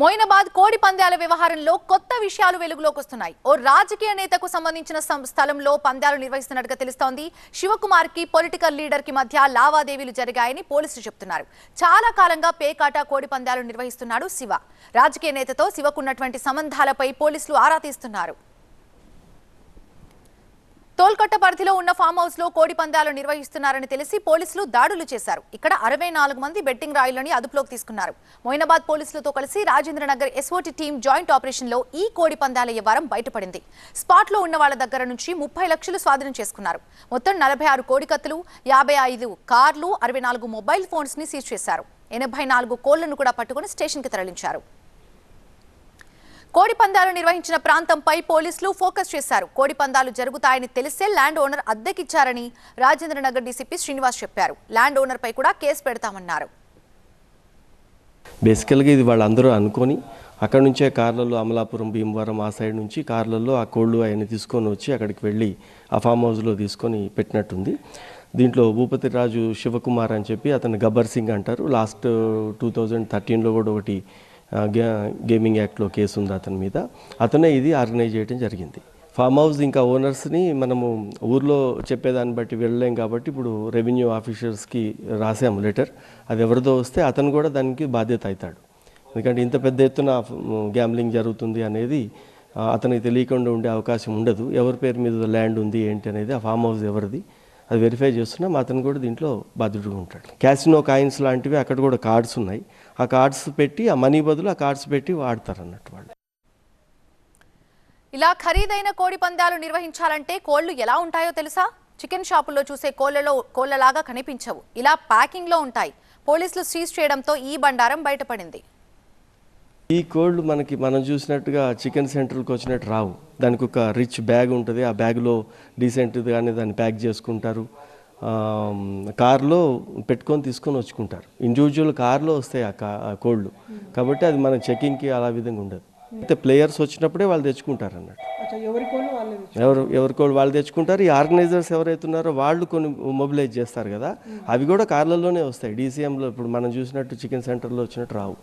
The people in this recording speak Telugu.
మొయినాబాద్ కోడి పందాల వ్యవహారంలో కొత్త విషయాలు వెలుగులోకి వస్తున్నాయి. ఓ రాజకీయ నేతకు సంబంధించిన స్థలంలో పందాలు నిర్వహిస్తున్నట్టుగా తెలుస్తోంది. శివకుమార్ కి పొలిటికల్ లీడర్ కి మధ్య లావాదేవీలు జరిగాయని పోలీసులు చెబుతున్నారు. చాలా కాలంగా పేకాట కోడి పందాలు నిర్వహిస్తున్నాడు శివ. రాజకీయ నేతతో శివకున్నటువంటి సంబంధాలపై పోలీసులు ఆరా తీస్తున్నారు. తోల్కట్ట పరిధిలో ఉన్న ఫామ్ హౌస్ లో కోడి పందాలు నిర్వహిస్తున్నారని తెలిసి పోలీసులు దాడులు చేశారు. ఇక్కడ 64 మంది బెట్టింగ్ రాయులని అదుపులోకి తీసుకున్నారు. మొయినాబాద్ పోలీసులతో కలిసి Rajendranagar SOT team joint operation లో ఈ కోడి పందాల వ్యవహారం బయటపడింది. స్పాట్ లో ఉన్న వాళ్ళ దగ్గర నుంచి 30 లక్షలు స్వాధీనం చేసుకున్నారు. మొత్తం 46 కోడి కత్తులు, 55 కార్లు, 64 మొబైల్ ఫోన్స్ ని సీజ్ చేశారు. 84 కోళ్లను కూడా పట్టుకుని స్టేషన్ కి తరలించారు. కోడి పందాలు నిర్వహించిన ప్రాంతంపై పోలీసులు ఫోకస్ చేశారు. కోడి పందాలు జరుగుతాయని తెలిసే ల్యాండ్ ఓనర్ అద్దెకిచ్చారని రాజేంద్రనగర్ డీసీపీ శ్రీనివాస్ చెప్పారు. ల్యాండ్ ఓనర్ పై కూడా కేసు పెడతామన్నారు. బేసికల్గా ఇది వాళ్ళందరూ అనుకొని అక్కడ నుంచే కార్లలో అమలాపురం, భీమవరం ఆ సైడ్ నుంచి కార్లలో ఆ కోళ్ళు అవన్నీ తీసుకొని వచ్చి అక్కడికి వెళ్ళి ఆ ఫామ్ హౌస్లో తీసుకొని పెట్టినట్టుంది. దీంట్లో భూపతి రాజు శివకుమార్ అని చెప్పి అతను గబ్బర్ సింగ్ అంటారు. లాస్ట్ 2013లో కూడా ఒకటి గేమింగ్ యాక్ట్లో కేసు ఉంది అతని మీద. అతనే ఇది ఆర్గనైజ్ చేయడం జరిగింది. ఫామ్ హౌస్ ఇంకా ఓనర్స్ని మనము ఊర్లో చెప్పేదాన్ని బట్టి వెళ్ళలేం కాబట్టి ఇప్పుడు రెవెన్యూ ఆఫీసర్స్కి రాసాము లెటర్. అది ఎవరిదో వస్తే అతను కూడా దానికి బాధ్యత అవుతాడు. ఎందుకంటే ఇంత పెద్ద ఎత్తున గ్యాంబ్లింగ్ జరుగుతుంది అనేది అతనికి తెలియకుండా ఉండే అవకాశం ఉండదు. ఎవరి పేరు మీద ల్యాండ్ ఉంది ఏంటి అనేది, ఆ ఫామ్ హౌస్ ఎవరిది అది వెరిఫై చేస్తున్నాం. అతను కూడా దీంట్లో బాధ్యుడిగా ఉంటాడు. క్యాసినో కాయిన్స్ లాంటివి అక్కడ కూడా కార్డ్స్ ఉన్నాయి. ఆ కార్డ్స్ పెట్టి ఆ మనీ బదులు ఆ కార్డ్స్ పెట్టి వాడతారు అన్నట్టు వాళ్ళు. ఇలా ఖరీదైన కోడి పందాలు నిర్వహించాలంటే కోళ్లు ఎలా ఉంటాయో తెలుసా? చికెన్ షాపుల్లో చూసే కోళ్లలాగా కనిపించవు. ఇలా ప్యాకింగ్ లో ఉంటాయి. పోలీసులు సీజ్ చేయడంతో ఈ బండారం బయటపడింది. ఈ కోళ్ళు మనం చూసినట్టుగా చికెన్ సెంటర్కి వచ్చినట్టు రావు. దానికి ఒక రిచ్ బ్యాగ్ ఉంటుంది. ఆ బ్యాగ్లో డీసెంట్గానే దాన్ని ప్యాక్ చేసుకుంటారు. కార్లో పెట్టుకొని తీసుకొని వచ్చుకుంటారు. ఇండివిజువల్ కార్లో వస్తాయి ఆ కోళ్ళు. కాబట్టి అది మన చెకింగ్కి అలా విధంగా ఉండదు. అయితే ప్లేయర్స్ వచ్చినప్పుడే వాళ్ళు తెచ్చుకుంటారు అన్నట్టు. ఎవరి కోళ్ళు వాళ్ళు తెచ్చుకుంటారు. ఈ ఆర్గనైజర్స్ ఎవరైతున్నారో వాళ్ళు కొన్ని మొబిలైజ్ చేస్తారు కదా, అవి కూడా కార్లలోనే వస్తాయి. డీసీఎంలో ఇప్పుడు మనం చూసినట్టు చికెన్ సెంటర్లో వచ్చినట్టు రావు.